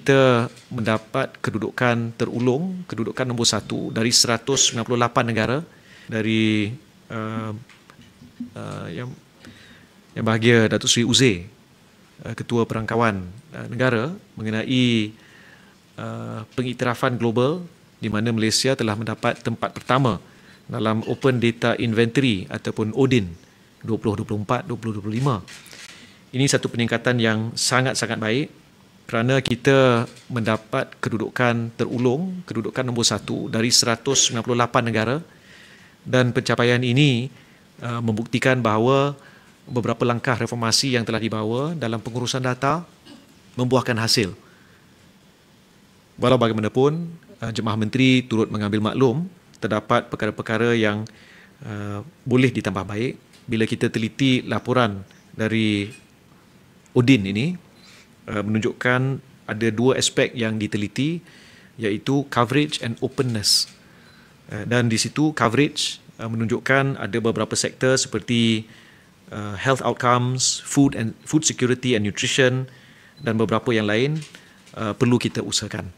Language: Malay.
kita mendapat kedudukan terulung, kedudukan nombor 1 dari 198 negara dari yang bahagia Datuk Seri Uzair, Ketua Perangkawan Negara, mengenai pengiktirafan global di mana Malaysia telah mendapat tempat pertama dalam Open Data Inventory ataupun ODIN 2024-2025. Ini satu peningkatan yang sangat-sangat baik kerana kita mendapat kedudukan terulung, kedudukan nombor 1 dari 198 negara, dan pencapaian ini membuktikan bahawa beberapa langkah reformasi yang telah dibawa dalam pengurusan data membuahkan hasil. Walau bagaimanapun, Jemaah Menteri turut mengambil maklum terdapat perkara-perkara yang boleh ditambah baik. Bila kita teliti laporan dari ODIN ini, menunjukkan ada 2 aspek yang diteliti, iaitu coverage and openness. Dan di situ coverage menunjukkan ada beberapa sektor seperti health outcomes, food security and nutrition, dan beberapa yang lain perlu kita usahakan.